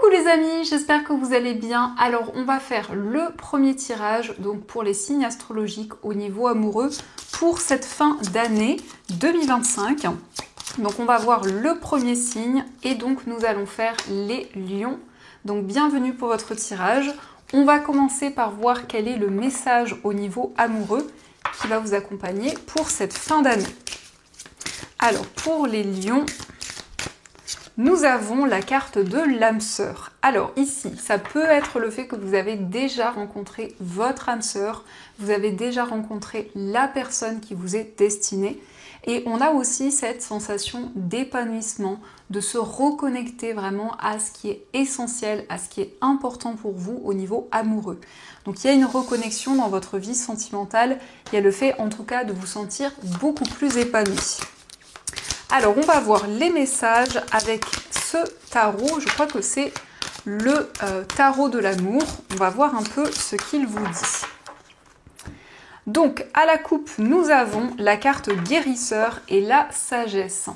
Coucou les amis, j'espère que vous allez bien. Alors on va faire le premier tirage donc pour les signes astrologiques au niveau amoureux pour cette fin d'année 2025. Donc on va voir le premier signe et donc nous allons faire les lions. Donc bienvenue pour votre tirage. On va commencer par voir quel est le message au niveau amoureux qui va vous accompagner pour cette fin d'année. Alors pour les lions, nous avons la carte de l'âme sœur. Alors ici, ça peut être le fait que vous avez déjà rencontré votre âme sœur, vous avez déjà rencontré la personne qui vous est destinée. Et on a aussi cette sensation d'épanouissement, de se reconnecter vraiment à ce qui est essentiel, à ce qui est important pour vous au niveau amoureux. Donc il y a une reconnexion dans votre vie sentimentale, il y a le fait en tout cas de vous sentir beaucoup plus épanoui. Alors, on va voir les messages avec ce tarot. Je crois que c'est le tarot de l'amour. On va voir un peu ce qu'il vous dit. Donc, à la coupe, nous avons la carte guérisseur et la sagesse.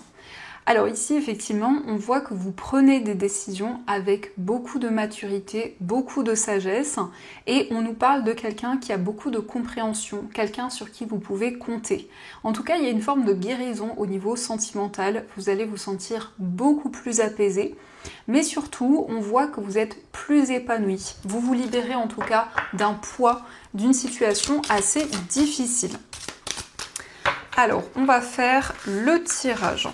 Alors ici, effectivement, on voit que vous prenez des décisions avec beaucoup de maturité, beaucoup de sagesse, et on nous parle de quelqu'un qui a beaucoup de compréhension, quelqu'un sur qui vous pouvez compter. En tout cas, il y a une forme de guérison au niveau sentimental, vous allez vous sentir beaucoup plus apaisé, mais surtout, on voit que vous êtes plus épanoui. Vous vous libérez en tout cas d'un poids, d'une situation assez difficile. Alors, on va faire le tirage.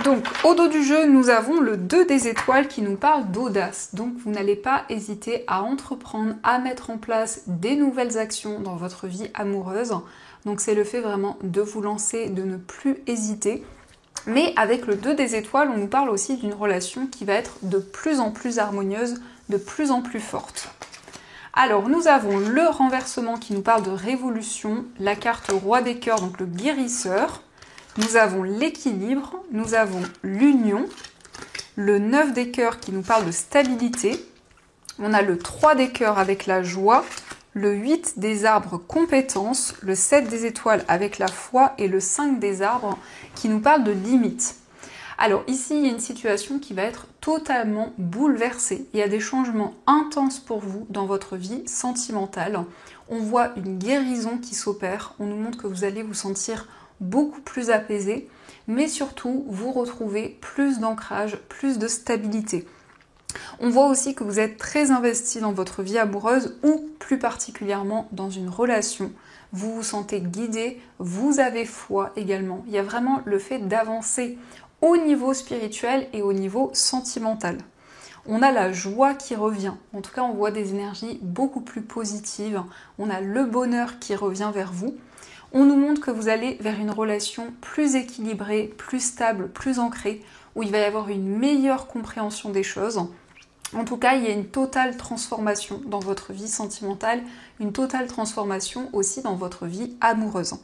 Donc, au dos du jeu, nous avons le 2 des étoiles qui nous parle d'audace. Donc, vous n'allez pas hésiter à entreprendre, à mettre en place des nouvelles actions dans votre vie amoureuse. Donc, c'est le fait vraiment de vous lancer, de ne plus hésiter. Mais avec le 2 des étoiles, on nous parle aussi d'une relation qui va être de plus en plus harmonieuse, de plus en plus forte. Alors, nous avons le renversement qui nous parle de révolution, la carte roi des cœurs, donc le guérisseur. Nous avons l'équilibre, nous avons l'union, le 9 des cœurs qui nous parle de stabilité, on a le 3 des cœurs avec la joie, le 8 des arbres compétences, le 7 des étoiles avec la foi et le 5 des arbres qui nous parle de limite. Alors ici, il y a une situation qui va être totalement bouleversée. Il y a des changements intenses pour vous dans votre vie sentimentale. On voit une guérison qui s'opère, on nous montre que vous allez vous sentir beaucoup plus apaisé, mais surtout vous retrouvez plus d'ancrage, plus de stabilité. On voit aussi que vous êtes très investi dans votre vie amoureuse ou plus particulièrement dans une relation. Vous vous sentez guidé, vous avez foi également. Il y a vraiment le fait d'avancer au niveau spirituel et au niveau sentimental. On a la joie qui revient, en tout cas on voit des énergies beaucoup plus positives, on a le bonheur qui revient vers vous. On nous montre que vous allez vers une relation plus équilibrée, plus stable, plus ancrée, où il va y avoir une meilleure compréhension des choses. En tout cas, il y a une totale transformation dans votre vie sentimentale, une totale transformation aussi dans votre vie amoureuse.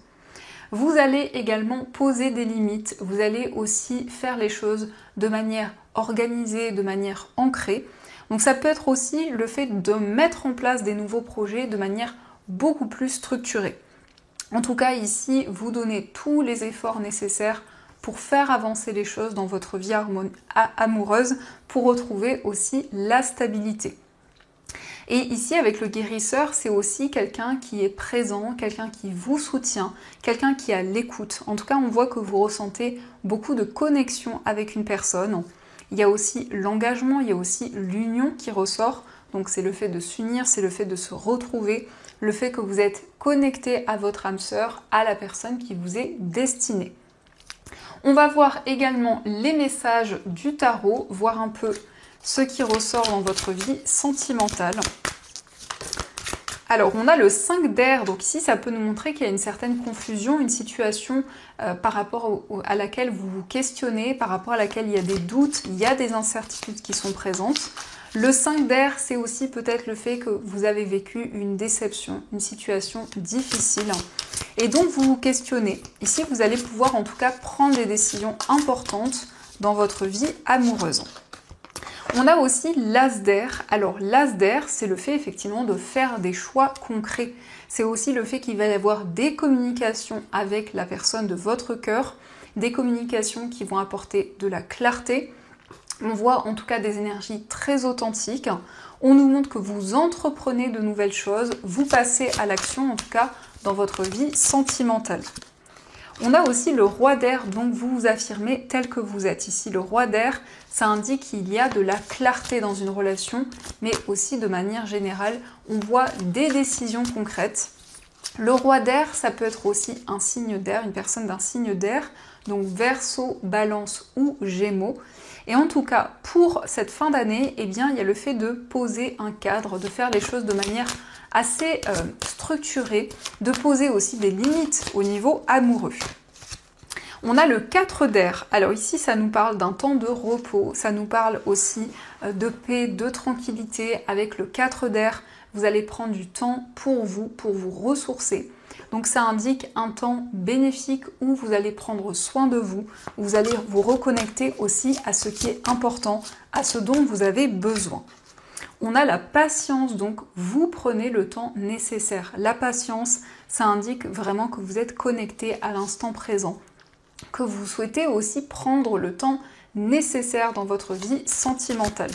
Vous allez également poser des limites, vous allez aussi faire les choses de manière organisée, de manière ancrée. Donc ça peut être aussi le fait de mettre en place des nouveaux projets de manière beaucoup plus structurée. En tout cas, ici, vous donnez tous les efforts nécessaires pour faire avancer les choses dans votre vie amoureuse, pour retrouver aussi la stabilité. Et ici, avec le guérisseur, c'est aussi quelqu'un qui est présent, quelqu'un qui vous soutient, quelqu'un qui a l'écoute. En tout cas, on voit que vous ressentez beaucoup de connexion avec une personne. Il y a aussi l'engagement, il y a aussi l'union qui ressort. Donc c'est le fait de s'unir, c'est le fait de se retrouver, le fait que vous êtes connecté à votre âme sœur, à la personne qui vous est destinée. On va voir également les messages du tarot, voir un peu ce qui ressort dans votre vie sentimentale. Alors, on a le 5 d'air, donc ici, ça peut nous montrer qu'il y a une certaine confusion, une situation par rapport à laquelle vous vous questionnez, par rapport à laquelle il y a des doutes, il y a des incertitudes qui sont présentes. Le 5 d'air, c'est aussi peut-être le fait que vous avez vécu une déception, une situation difficile. Et donc, vous vous questionnez. Ici, vous allez pouvoir en tout cas prendre des décisions importantes dans votre vie amoureuse. On a aussi l'as d'air. Alors l'as d'air, c'est le fait effectivement de faire des choix concrets. C'est aussi le fait qu'il va y avoir des communications avec la personne de votre cœur, des communications qui vont apporter de la clarté. On voit en tout cas des énergies très authentiques. On nous montre que vous entreprenez de nouvelles choses, vous passez à l'action en tout cas dans votre vie sentimentale. On a aussi le roi d'air, donc vous vous affirmez tel que vous êtes. Ici, le roi d'air, ça indique qu'il y a de la clarté dans une relation, mais aussi de manière générale, on voit des décisions concrètes. Le roi d'air, ça peut être aussi un signe d'air, une personne d'un signe d'air, donc Verseau, Balance ou Gémeaux. Et en tout cas, pour cette fin d'année, eh bien, il y a le fait de poser un cadre, de faire les choses de manière assez structurée, de poser aussi des limites au niveau amoureux. On a le 4 d'air. Alors ici, ça nous parle d'un temps de repos, ça nous parle aussi de paix, de tranquillité. Avec le 4 d'air, vous allez prendre du temps pour vous ressourcer. Donc ça indique un temps bénéfique où vous allez prendre soin de vous, où vous allez vous reconnecter aussi à ce qui est important, à ce dont vous avez besoin. On a la patience, donc vous prenez le temps nécessaire. La patience, ça indique vraiment que vous êtes connecté à l'instant présent, que vous souhaitez aussi prendre le temps nécessaire dans votre vie sentimentale.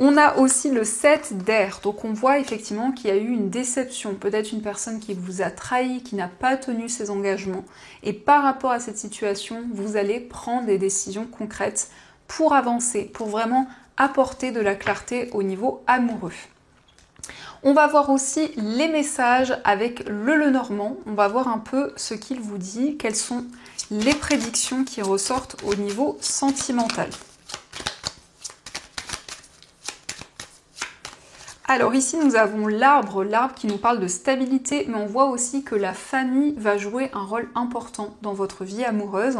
On a aussi le 7 d'air, donc on voit effectivement qu'il y a eu une déception, peut-être une personne qui vous a trahi, qui n'a pas tenu ses engagements. Et par rapport à cette situation, vous allez prendre des décisions concrètes pour avancer, pour vraiment apporter de la clarté au niveau amoureux. On va voir aussi les messages avec le Lenormand. On va voir un peu ce qu'il vous dit, quelles sont les prédictions qui ressortent au niveau sentimental. Alors ici nous avons l'arbre qui nous parle de stabilité, mais on voit aussi que la famille va jouer un rôle important dans votre vie amoureuse.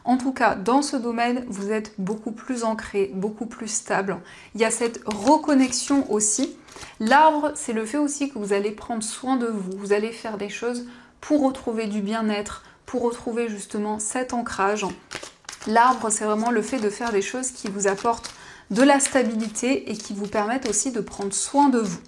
En tout cas, dans ce domaine, vous êtes beaucoup plus ancré, beaucoup plus stable. Il y a cette reconnexion aussi. L'arbre, c'est le fait aussi que vous allez prendre soin de vous, vous allez faire des choses pour retrouver du bien-être, pour retrouver justement cet ancrage. L'arbre, c'est vraiment le fait de faire des choses qui vous apportent de la stabilité et qui vous permettent aussi de prendre soin de vous.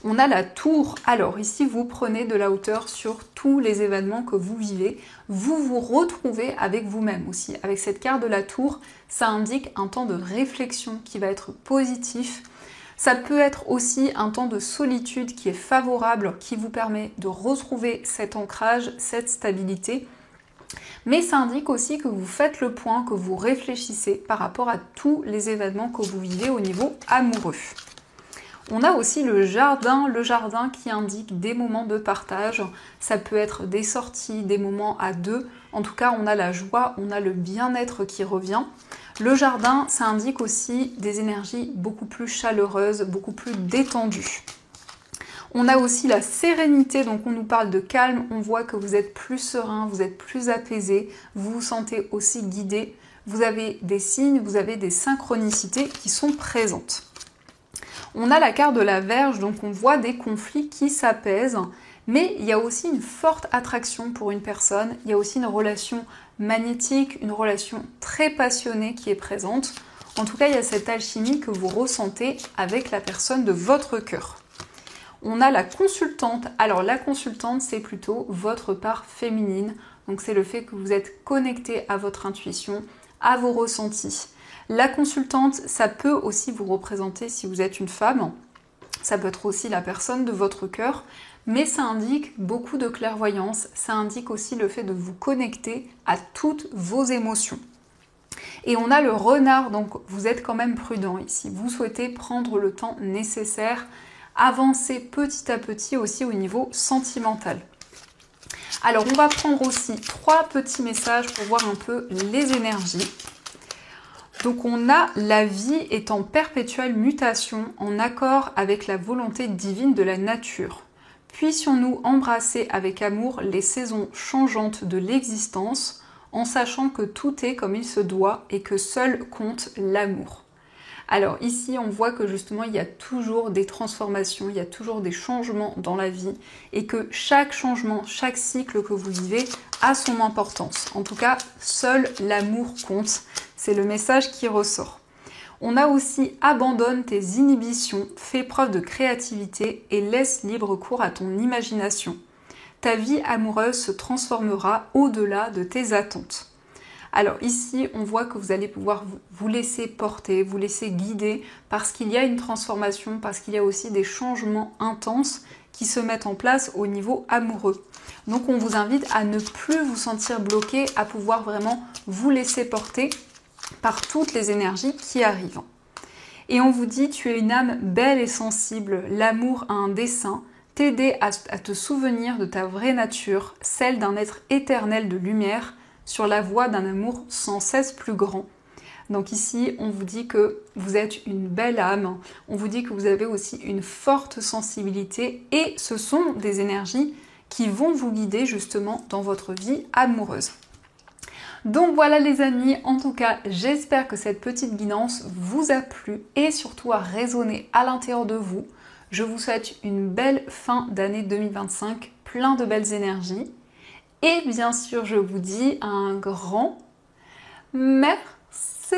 On a la tour. Alors ici, vous prenez de la hauteur sur tous les événements que vous vivez. Vous vous retrouvez avec vous-même aussi. Avec cette carte de la tour, ça indique un temps de réflexion qui va être positif. Ça peut être aussi un temps de solitude qui est favorable, qui vous permet de retrouver cet ancrage, cette stabilité. Mais ça indique aussi que vous faites le point, que vous réfléchissez par rapport à tous les événements que vous vivez au niveau amoureux. On a aussi le jardin qui indique des moments de partage. Ça peut être des sorties, des moments à deux. En tout cas, on a la joie, on a le bien-être qui revient. Le jardin, ça indique aussi des énergies beaucoup plus chaleureuses, beaucoup plus détendues. On a aussi la sérénité, donc on nous parle de calme, on voit que vous êtes plus serein, vous êtes plus apaisé, vous vous sentez aussi guidé, vous avez des signes, vous avez des synchronicités qui sont présentes. On a la carte de la Vierge, donc on voit des conflits qui s'apaisent, mais il y a aussi une forte attraction pour une personne, il y a aussi une relation magnétique, une relation très passionnée qui est présente. En tout cas, il y a cette alchimie que vous ressentez avec la personne de votre cœur. On a la consultante. Alors la consultante, c'est plutôt votre part féminine. Donc c'est le fait que vous êtes connecté à votre intuition, à vos ressentis. La consultante, ça peut aussi vous représenter si vous êtes une femme. Ça peut être aussi la personne de votre cœur. Mais ça indique beaucoup de clairvoyance. Ça indique aussi le fait de vous connecter à toutes vos émotions. Et on a le renard, donc vous êtes quand même prudent ici. Vous souhaitez prendre le temps nécessaire, avancer petit à petit aussi au niveau sentimental. Alors on va prendre aussi 3 petits messages pour voir un peu les énergies. Donc on a la vie est en perpétuelle mutation en accord avec la volonté divine de la nature. Puissions-nous embrasser avec amour les saisons changeantes de l'existence en sachant que tout est comme il se doit et que seul compte l'amour. Alors ici, on voit que justement, il y a toujours des transformations, il y a toujours des changements dans la vie et que chaque changement, chaque cycle que vous vivez a son importance. En tout cas, seul l'amour compte. C'est le message qui ressort. On a aussi abandonne tes inhibitions, fais preuve de créativité et laisse libre cours à ton imagination. Ta vie amoureuse se transformera au-delà de tes attentes. Alors ici, on voit que vous allez pouvoir vous laisser porter, vous laisser guider parce qu'il y a une transformation, parce qu'il y a aussi des changements intenses qui se mettent en place au niveau amoureux. Donc on vous invite à ne plus vous sentir bloqué, à pouvoir vraiment vous laisser porter par toutes les énergies qui arrivent. Et on vous dit, tu es une âme belle et sensible, l'amour a un dessein, t'aider à te souvenir de ta vraie nature, celle d'un être éternel de lumière, sur la voie d'un amour sans cesse plus grand. Donc ici, on vous dit que vous êtes une belle âme, on vous dit que vous avez aussi une forte sensibilité et ce sont des énergies qui vont vous guider justement dans votre vie amoureuse. Donc voilà les amis, en tout cas j'espère que cette petite guidance vous a plu et surtout a résonné à l'intérieur de vous. Je vous souhaite une belle fin d'année 2025, plein de belles énergies. Et bien sûr je vous dis un grand merci.